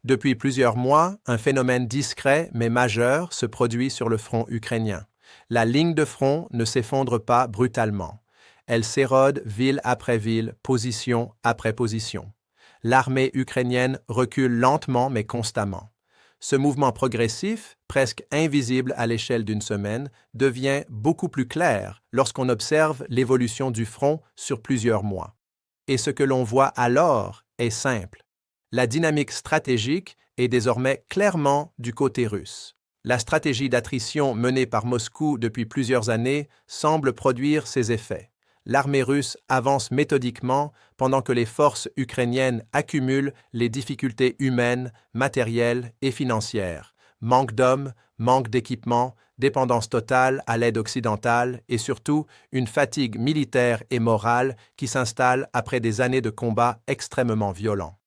Depuis plusieurs mois, un phénomène discret mais majeur se produit sur le front ukrainien. La ligne de front ne s'effondre pas brutalement. Elle s'érode ville après ville, position après position. L'armée ukrainienne recule lentement mais constamment. Ce mouvement progressif, presque invisible à l'échelle d'une semaine, devient beaucoup plus clair lorsqu'on observe l'évolution du front sur plusieurs mois. Et ce que l'on voit alors est simple. La dynamique stratégique est désormais clairement du côté russe. La stratégie d'attrition menée par Moscou depuis plusieurs années semble produire ses effets. L'armée russe avance méthodiquement pendant que les forces ukrainiennes accumulent les difficultés humaines, matérielles et financières. Manque d'hommes, manque d'équipement, dépendance totale à l'aide occidentale et surtout une fatigue militaire et morale qui s'installe après des années de combats extrêmement violents.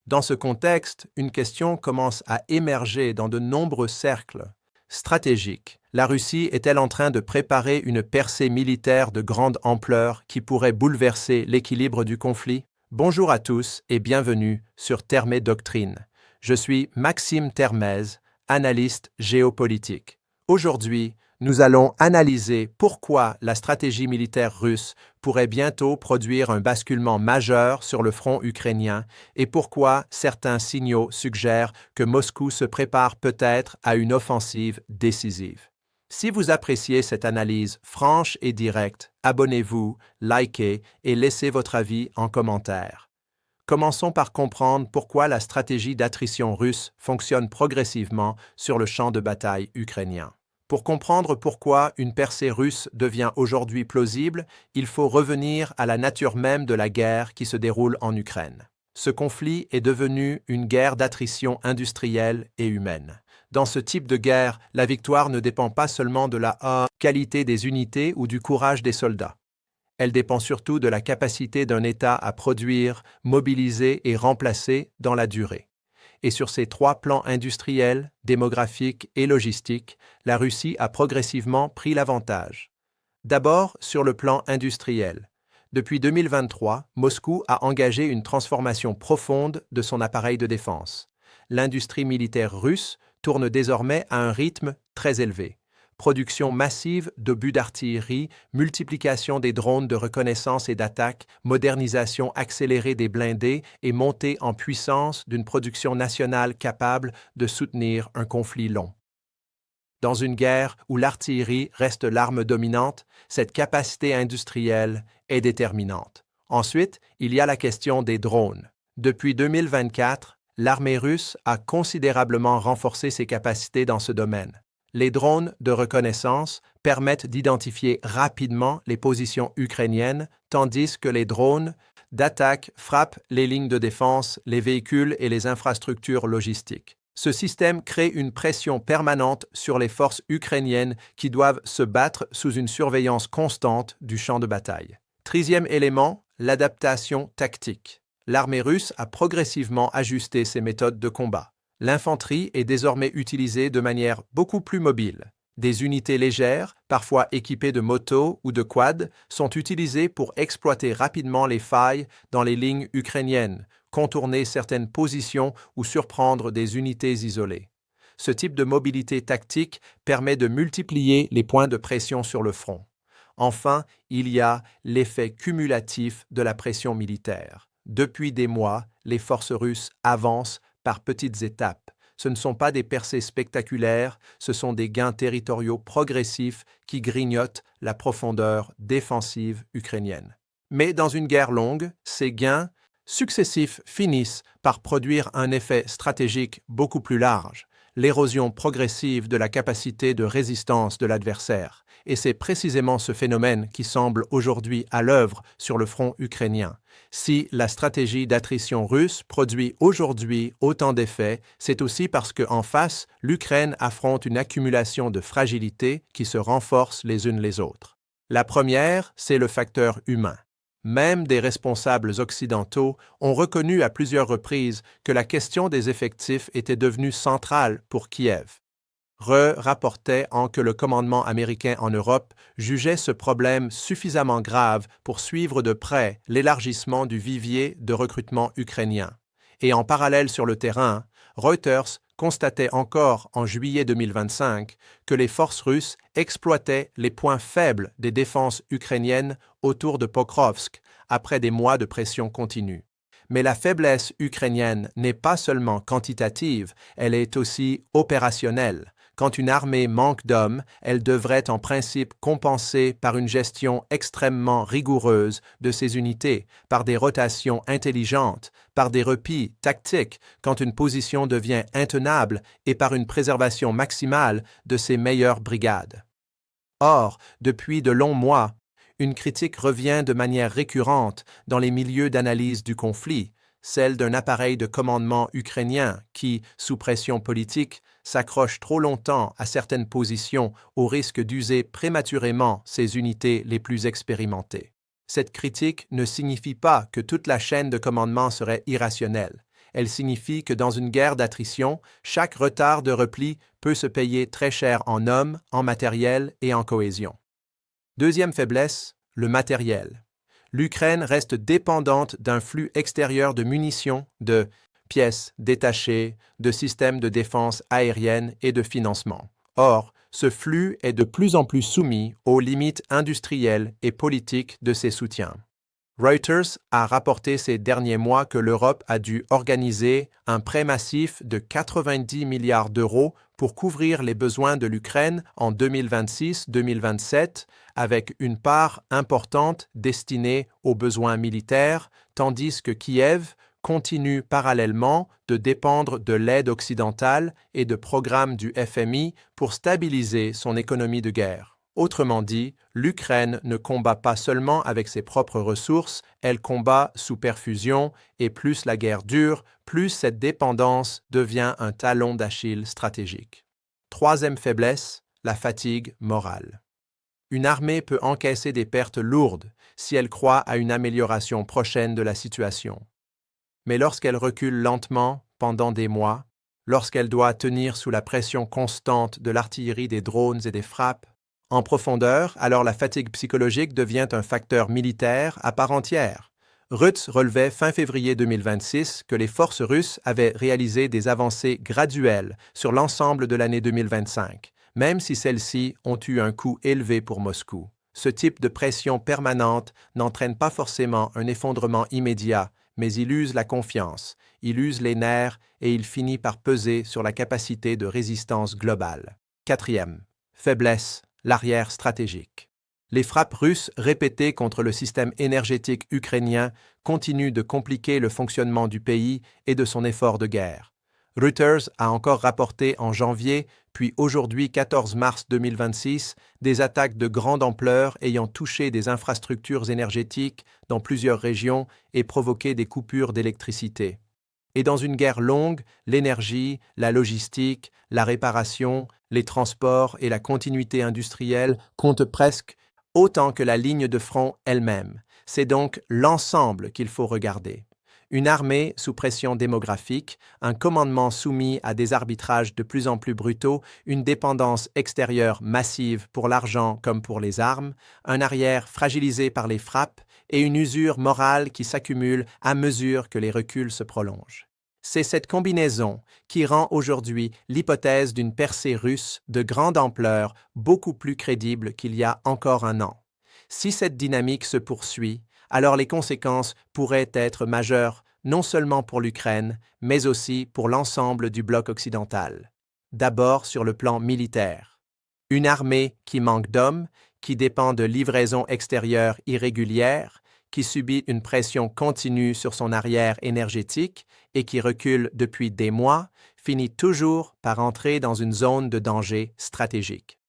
Dans ce contexte, une question commence à émerger dans de nombreux cercles stratégiques. La Russie est-elle en train de préparer une percée militaire de grande ampleur qui pourrait bouleverser l'équilibre du conflit? Bonjour à tous et bienvenue sur Termé Doctrine. Je suis Maxime Termez, analyste géopolitique. Aujourd'hui, nous allons analyser pourquoi la stratégie militaire russe pourrait bientôt produire un basculement majeur sur le front ukrainien et pourquoi certains signaux suggèrent que Moscou se prépare peut-être à une offensive décisive. Si vous appréciez cette analyse franche et directe, abonnez-vous, likez et laissez votre avis en commentaire. Commençons par comprendre pourquoi la stratégie d'attrition russe fonctionne progressivement sur le champ de bataille ukrainien. Pour comprendre pourquoi une percée russe devient aujourd'hui plausible, il faut revenir à la nature même de la guerre qui se déroule en Ukraine. Ce conflit est devenu une guerre d'attrition industrielle et humaine. Dans ce type de guerre, la victoire ne dépend pas seulement de la qualité des unités ou du courage des soldats. Elle dépend surtout de la capacité d'un État à produire, mobiliser et remplacer dans la durée. Et sur ces trois plans industriels, démographiques et logistiques, la Russie a progressivement pris l'avantage. D'abord, sur le plan industriel. Depuis 2023, Moscou a engagé une transformation profonde de son appareil de défense. L'industrie militaire russe tourne désormais à un rythme très élevé. Production massive d'obus d'artillerie, multiplication des drones de reconnaissance et d'attaque, modernisation accélérée des blindés et montée en puissance d'une production nationale capable de soutenir un conflit long. Dans une guerre où l'artillerie reste l'arme dominante, cette capacité industrielle est déterminante. Ensuite, il y a la question des drones. Depuis 2024, l'armée russe a considérablement renforcé ses capacités dans ce domaine. Les drones de reconnaissance permettent d'identifier rapidement les positions ukrainiennes, tandis que les drones d'attaque frappent les lignes de défense, les véhicules et les infrastructures logistiques. Ce système crée une pression permanente sur les forces ukrainiennes qui doivent se battre sous une surveillance constante du champ de bataille. Troisième élément, l'adaptation tactique. L'armée russe a progressivement ajusté ses méthodes de combat. L'infanterie est désormais utilisée de manière beaucoup plus mobile. Des unités légères, parfois équipées de motos ou de quads, sont utilisées pour exploiter rapidement les failles dans les lignes ukrainiennes, contourner certaines positions ou surprendre des unités isolées. Ce type de mobilité tactique permet de multiplier les points de pression sur le front. Enfin, il y a l'effet cumulatif de la pression militaire. Depuis des mois, les forces russes avancent par petites étapes. Ce ne sont pas des percées spectaculaires, ce sont des gains territoriaux progressifs qui grignotent la profondeur défensive ukrainienne. Mais dans une guerre longue, ces gains successifs finissent par produire un effet stratégique beaucoup plus large, l'érosion progressive de la capacité de résistance de l'adversaire. Et c'est précisément ce phénomène qui semble aujourd'hui à l'œuvre sur le front ukrainien. Si la stratégie d'attrition russe produit aujourd'hui autant d'effets, c'est aussi parce qu'en face, l'Ukraine affronte une accumulation de fragilités qui se renforcent les unes les autres. La première, c'est le facteur humain. Même des responsables occidentaux ont reconnu à plusieurs reprises que la question des effectifs était devenue centrale pour Kiev. Rapportait que le commandement américain en Europe jugeait ce problème suffisamment grave pour suivre de près l'élargissement du vivier de recrutement ukrainien. Et en parallèle sur le terrain, Reuters constatait encore en juillet 2025 que les forces russes exploitaient les points faibles des défenses ukrainiennes autour de Pokrovsk après des mois de pression continue. Mais la faiblesse ukrainienne n'est pas seulement quantitative, elle est aussi opérationnelle. Quand une armée manque d'hommes, elle devrait en principe compenser par une gestion extrêmement rigoureuse de ses unités, par des rotations intelligentes, par des replis tactiques quand une position devient intenable et par une préservation maximale de ses meilleures brigades. Or, depuis de longs mois, une critique revient de manière récurrente dans les milieux d'analyse du conflit, celle d'un appareil de commandement ukrainien qui, sous pression politique, s'accroche trop longtemps à certaines positions au risque d'user prématurément ses unités les plus expérimentées. Cette critique ne signifie pas que toute la chaîne de commandement serait irrationnelle. Elle signifie que dans une guerre d'attrition, chaque retard de repli peut se payer très cher en hommes, en matériel et en cohésion. Deuxième faiblesse, le matériel. L'Ukraine reste dépendante d'un flux extérieur de munitions, de pièces détachées, de systèmes de défense aérienne et de financement. Or, ce flux est de plus en plus soumis aux limites industrielles et politiques de ses soutiens. Reuters a rapporté ces derniers mois que l'Europe a dû organiser un prêt massif de 90 milliards d'euros pour couvrir les besoins de l'Ukraine en 2026-2027, avec une part importante destinée aux besoins militaires, tandis que Kiev continue parallèlement de dépendre de l'aide occidentale et de programmes du FMI pour stabiliser son économie de guerre. Autrement dit, l'Ukraine ne combat pas seulement avec ses propres ressources, elle combat sous perfusion, et plus la guerre dure, plus cette dépendance devient un talon d'Achille stratégique. Troisième faiblesse, la fatigue morale. Une armée peut encaisser des pertes lourdes si elle croit à une amélioration prochaine de la situation. Mais lorsqu'elle recule lentement pendant des mois, lorsqu'elle doit tenir sous la pression constante de l'artillerie des drones et des frappes, en profondeur, alors la fatigue psychologique devient un facteur militaire à part entière. Reuters relevait fin février 2026 que les forces russes avaient réalisé des avancées graduelles sur l'ensemble de l'année 2025, même si celles-ci ont eu un coût élevé pour Moscou. Ce type de pression permanente n'entraîne pas forcément un effondrement immédiat, mais il use la confiance, il use les nerfs et il finit par peser sur la capacité de résistance globale. Quatrième, faiblesse. L'arrière stratégique. Les frappes russes répétées contre le système énergétique ukrainien continuent de compliquer le fonctionnement du pays et de son effort de guerre. Reuters a encore rapporté en janvier, puis aujourd'hui 14 mars 2026, des attaques de grande ampleur ayant touché des infrastructures énergétiques dans plusieurs régions et provoqué des coupures d'électricité. Et dans une guerre longue, l'énergie, la logistique, la réparation, les transports et la continuité industrielle comptent presque autant que la ligne de front elle-même. C'est donc l'ensemble qu'il faut regarder. Une armée sous pression démographique, un commandement soumis à des arbitrages de plus en plus brutaux, une dépendance extérieure massive pour l'argent comme pour les armes, un arrière fragilisé par les frappes et une usure morale qui s'accumule à mesure que les reculs se prolongent. C'est cette combinaison qui rend aujourd'hui l'hypothèse d'une percée russe de grande ampleur beaucoup plus crédible qu'il y a encore un an. Si cette dynamique se poursuit, alors les conséquences pourraient être majeures non seulement pour l'Ukraine, mais aussi pour l'ensemble du bloc occidental. D'abord sur le plan militaire. Une armée qui manque d'hommes, qui dépend de livraisons extérieures irrégulières, qui subit une pression continue sur son arrière énergétique et qui recule depuis des mois, finit toujours par entrer dans une zone de danger stratégique.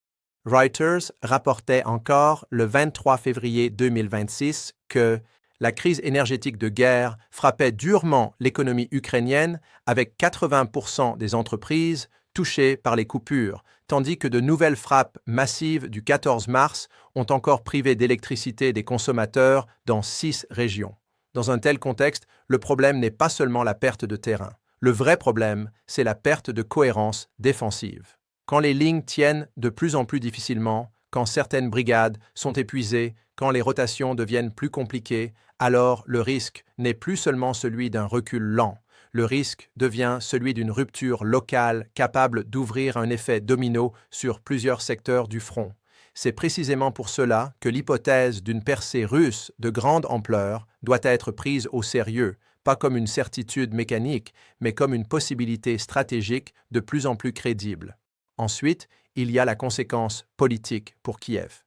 Reuters rapportait encore le 23 février 2026 que la crise énergétique de guerre frappait durement l'économie ukrainienne avec 80% des entreprises touchées par les coupures, tandis que de nouvelles frappes massives du 14 mars ont encore privé d'électricité des consommateurs dans 6 régions. Dans un tel contexte, le problème n'est pas seulement la perte de terrain. Le vrai problème, c'est la perte de cohérence défensive. Quand les lignes tiennent de plus en plus difficilement, quand certaines brigades sont épuisées, quand les rotations deviennent plus compliquées, alors le risque n'est plus seulement celui d'un recul lent. le risque devient celui d'une rupture locale capable d'ouvrir un effet domino sur plusieurs secteurs du front. C'est précisément pour cela que l'hypothèse d'une percée russe de grande ampleur doit être prise au sérieux, pas comme une certitude mécanique, mais comme une possibilité stratégique de plus en plus crédible. Ensuite, il y a la conséquence politique pour Kiev.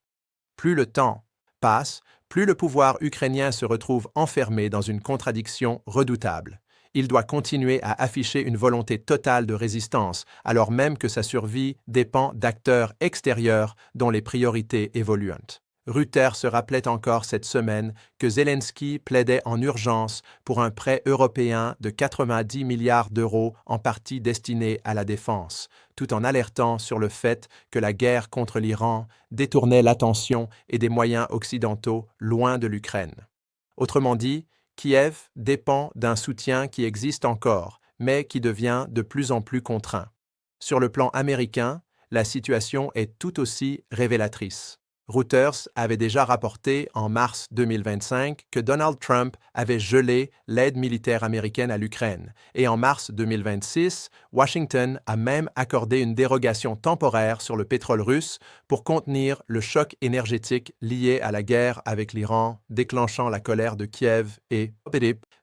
Plus le temps passe, plus le pouvoir ukrainien se retrouve enfermé dans une contradiction redoutable. Il doit continuer à afficher une volonté totale de résistance, alors même que sa survie dépend d'acteurs extérieurs dont les priorités évoluent. Reuters se rappelait encore cette semaine que Zelensky plaidait en urgence pour un prêt européen de 90 milliards d'euros en partie destiné à la défense, tout en alertant sur le fait que la guerre contre l'Iran détournait l'attention et des moyens occidentaux loin de l'Ukraine. Autrement dit, Kiev dépend d'un soutien qui existe encore, mais qui devient de plus en plus contraint. Sur le plan américain, la situation est tout aussi révélatrice. Reuters avait déjà rapporté en mars 2025 que Donald Trump avait gelé l'aide militaire américaine à l'Ukraine, et en mars 2026, Washington a même accordé une dérogation temporaire sur le pétrole russe pour contenir le choc énergétique lié à la guerre avec l'Iran, déclenchant la colère de Kiev et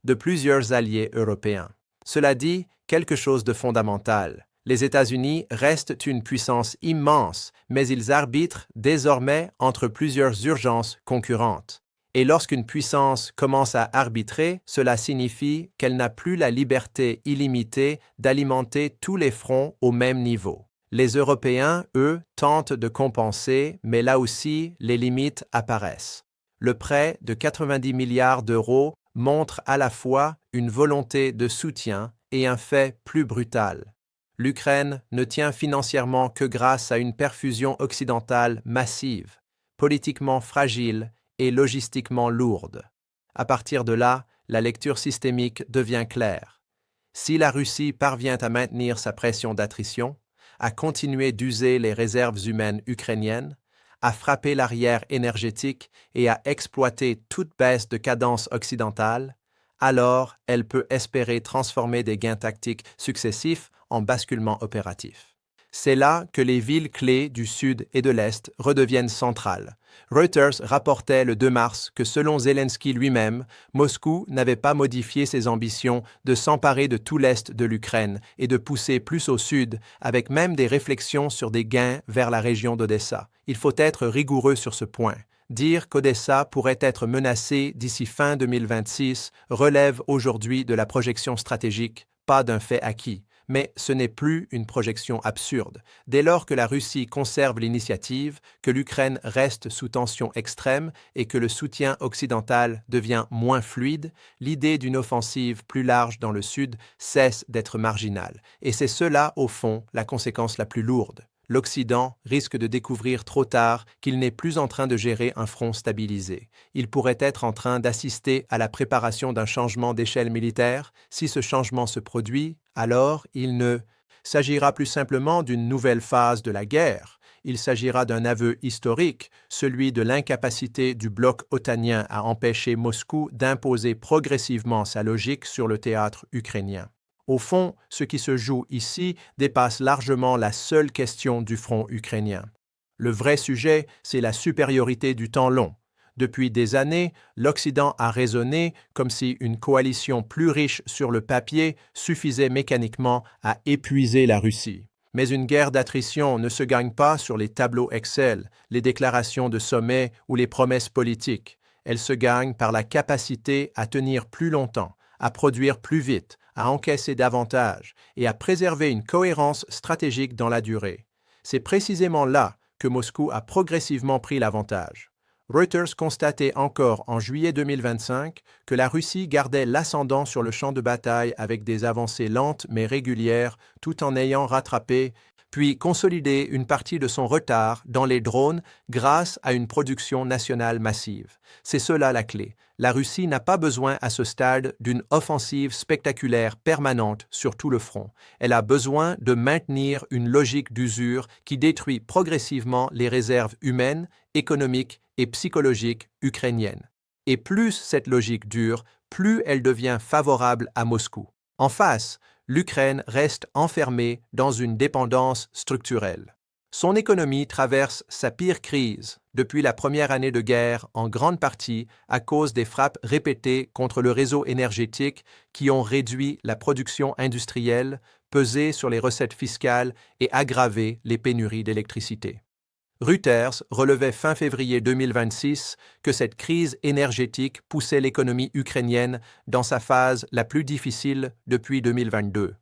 de plusieurs alliés européens. Cela dit quelque chose de fondamental. Les États-Unis restent une puissance immense, mais ils arbitrent désormais entre plusieurs urgences concurrentes. Et lorsqu'une puissance commence à arbitrer, cela signifie qu'elle n'a plus la liberté illimitée d'alimenter tous les fronts au même niveau. Les Européens, eux, tentent de compenser, mais là aussi, les limites apparaissent. Le prêt de 90 milliards d'euros montre à la fois une volonté de soutien et un fait plus brutal. L'Ukraine ne tient financièrement que grâce à une perfusion occidentale massive, politiquement fragile et logistiquement lourde. À partir de là, la lecture systémique devient claire. Si la Russie parvient à maintenir sa pression d'attrition, à continuer d'user les réserves humaines ukrainiennes, à frapper l'arrière énergétique et à exploiter toute baisse de cadence occidentale, alors elle peut espérer transformer des gains tactiques successifs en basculement opératif. C'est là que les villes clés du sud et de l'est redeviennent centrales. Reuters rapportait le 2 mars que selon Zelensky lui-même, Moscou n'avait pas modifié ses ambitions de s'emparer de tout l'est de l'Ukraine et de pousser plus au sud, avec même des réflexions sur des gains vers la région d'Odessa. Il faut être rigoureux sur ce point. Dire qu'Odessa pourrait être menacée d'ici fin 2026 relève aujourd'hui de la projection stratégique, pas d'un fait acquis. Mais ce n'est plus une projection absurde. Dès lors que la Russie conserve l'initiative, que l'Ukraine reste sous tension extrême et que le soutien occidental devient moins fluide, l'idée d'une offensive plus large dans le sud cesse d'être marginale. Et c'est cela, au fond, la conséquence la plus lourde. L'Occident risque de découvrir trop tard qu'il n'est plus en train de gérer un front stabilisé. Il pourrait être en train d'assister à la préparation d'un changement d'échelle militaire. Si ce changement se produit, alors il ne s'agira plus simplement d'une nouvelle phase de la guerre. Il s'agira d'un aveu historique, celui de l'incapacité du bloc otanien à empêcher Moscou d'imposer progressivement sa logique sur le théâtre ukrainien. Au fond, ce qui se joue ici dépasse largement la seule question du front ukrainien. Le vrai sujet, c'est la supériorité du temps long. Depuis des années, l'Occident a raisonné comme si une coalition plus riche sur le papier suffisait mécaniquement à épuiser la Russie. Mais une guerre d'attrition ne se gagne pas sur les tableaux Excel, les déclarations de sommet ou les promesses politiques. Elle se gagne par la capacité à tenir plus longtemps, à produire plus vite, à encaisser davantage et à préserver une cohérence stratégique dans la durée. C'est précisément là que Moscou a progressivement pris l'avantage. Reuters constatait encore en juillet 2025 que la Russie gardait l'ascendant sur le champ de bataille avec des avancées lentes mais régulières tout en ayant rattrapé puis consolidé une partie de son retard dans les drones grâce à une production nationale massive. C'est cela la clé. La Russie n'a pas besoin à ce stade d'une offensive spectaculaire permanente sur tout le front. Elle a besoin de maintenir une logique d'usure qui détruit progressivement les réserves humaines, économiques et psychologiques ukrainiennes. Et plus cette logique dure, plus elle devient favorable à Moscou. En face, l'Ukraine reste enfermée dans une dépendance structurelle. Son économie traverse sa pire crise depuis la première année de guerre, en grande partie à cause des frappes répétées contre le réseau énergétique qui ont réduit la production industrielle, pesé sur les recettes fiscales et aggravé les pénuries d'électricité. Reuters relevait fin février 2026 que cette crise énergétique poussait l'économie ukrainienne dans sa phase la plus difficile depuis 2022.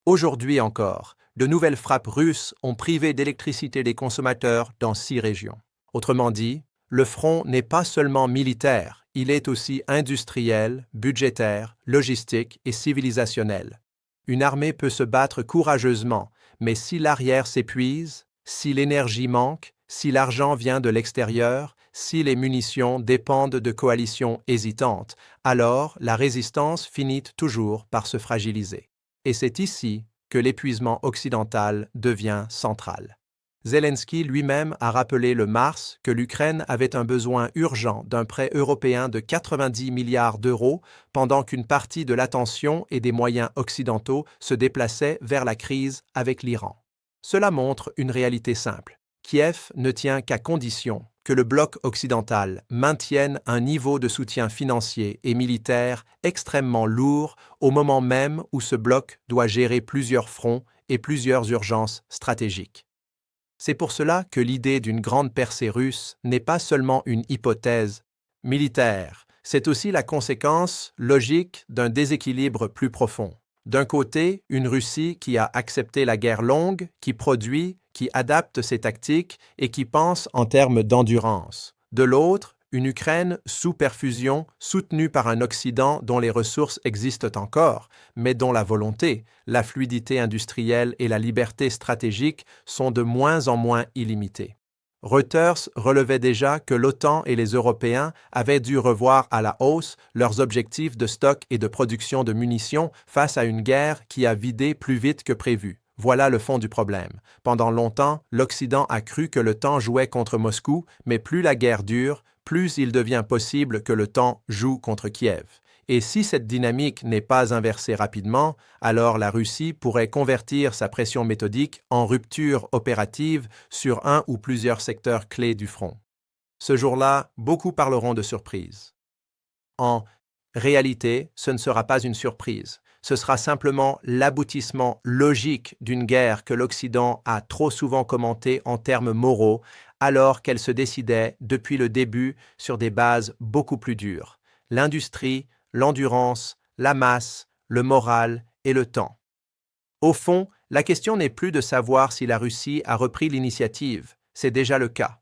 Aujourd'hui encore, de nouvelles frappes russes ont privé d'électricité les consommateurs dans 6 régions. Autrement dit, le front n'est pas seulement militaire, il est aussi industriel, budgétaire, logistique et civilisationnel. Une armée peut se battre courageusement, mais si l'arrière s'épuise, si l'énergie manque, si l'argent vient de l'extérieur, si les munitions dépendent de coalitions hésitantes, alors la résistance finit toujours par se fragiliser. Et c'est ici que l'épuisement occidental devient central. Zelensky lui-même a rappelé le mars que l'Ukraine avait un besoin urgent d'un prêt européen de 90 milliards d'euros pendant qu'une partie de l'attention et des moyens occidentaux se déplaçait vers la crise avec l'Iran. Cela montre une réalité simple. Kiev ne tient qu'à condition que le bloc occidental maintienne un niveau de soutien financier et militaire extrêmement lourd au moment même où ce bloc doit gérer plusieurs fronts et plusieurs urgences stratégiques. C'est pour cela que l'idée d'une grande percée russe n'est pas seulement une hypothèse militaire, c'est aussi la conséquence logique d'un déséquilibre plus profond. D'un côté, une Russie qui a accepté la guerre longue, qui produit, qui adapte ses tactiques et qui pense en termes d'endurance. De l'autre, une Ukraine sous perfusion, soutenue par un Occident dont les ressources existent encore, mais dont la volonté, la fluidité industrielle et la liberté stratégique sont de moins en moins illimitées. Reuters relevait déjà que l'OTAN et les Européens avaient dû revoir à la hausse leurs objectifs de stock et de production de munitions face à une guerre qui a vidé plus vite que prévu. Voilà le fond du problème. Pendant longtemps, l'Occident a cru que le temps jouait contre Moscou, mais plus la guerre dure, plus il devient possible que le temps joue contre Kiev. Et si cette dynamique n'est pas inversée rapidement, alors la Russie pourrait convertir sa pression méthodique en rupture opérative sur un ou plusieurs secteurs clés du front. Ce jour-là, beaucoup parleront de surprise. En réalité, ce ne sera pas une surprise. Ce sera simplement l'aboutissement logique d'une guerre que l'Occident a trop souvent commentée en termes moraux, alors qu'elle se décidait depuis le début sur des bases beaucoup plus dures. L'industrie, l'endurance, la masse, le moral et le temps. Au fond, la question n'est plus de savoir si la Russie a repris l'initiative, c'est déjà le cas.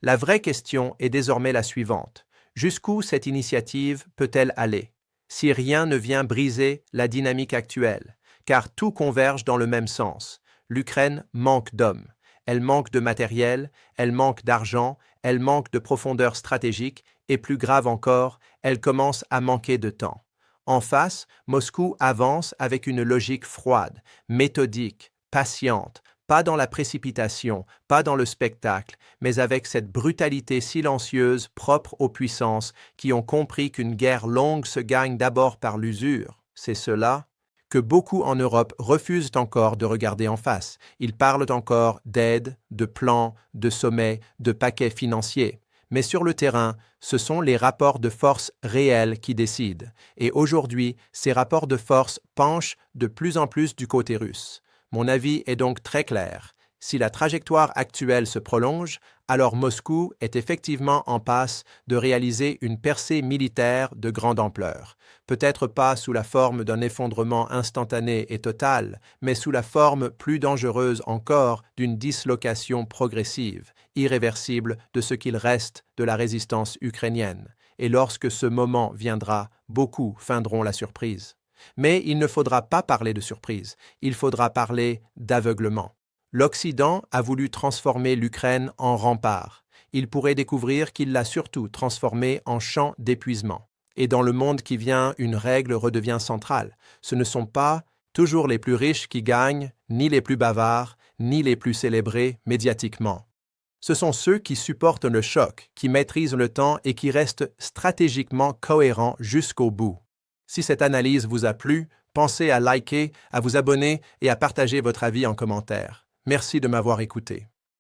La vraie question est désormais la suivante. Jusqu'où cette initiative peut-elle aller, si rien ne vient briser la dynamique actuelle, car tout converge dans le même sens. L'Ukraine manque d'hommes, elle manque de matériel, elle manque d'argent, elle manque de profondeur stratégique et plus grave encore, elle commence à manquer de temps. En face, Moscou avance avec une logique froide, méthodique, patiente, pas dans la précipitation, pas dans le spectacle, mais avec cette brutalité silencieuse propre aux puissances qui ont compris qu'une guerre longue se gagne d'abord par l'usure. C'est cela que beaucoup en Europe refusent encore de regarder en face. Ils parlent encore d'aide, de plans, de sommets, de paquets financiers. Mais sur le terrain, ce sont les rapports de force réels qui décident. Et aujourd'hui, ces rapports de force penchent de plus en plus du côté russe. Mon avis est donc très clair. Si la trajectoire actuelle se prolonge, alors Moscou est effectivement en passe de réaliser une percée militaire de grande ampleur. Peut-être pas sous la forme d'un effondrement instantané et total, mais sous la forme plus dangereuse encore d'une dislocation progressive, irréversible de ce qu'il reste de la résistance ukrainienne. Et lorsque ce moment viendra, beaucoup feindront la surprise. Mais il ne faudra pas parler de surprise, il faudra parler d'aveuglement. L'Occident a voulu transformer l'Ukraine en rempart. Il pourrait découvrir qu'il l'a surtout transformée en champ d'épuisement. Et dans le monde qui vient, une règle redevient centrale. Ce ne sont pas toujours les plus riches qui gagnent, ni les plus bavards, ni les plus célébrés médiatiquement. Ce sont ceux qui supportent le choc, qui maîtrisent le temps et qui restent stratégiquement cohérents jusqu'au bout. Si cette analyse vous a plu, Pensez à liker, à vous abonner et à partager votre avis en commentaire. Merci de m'avoir écouté.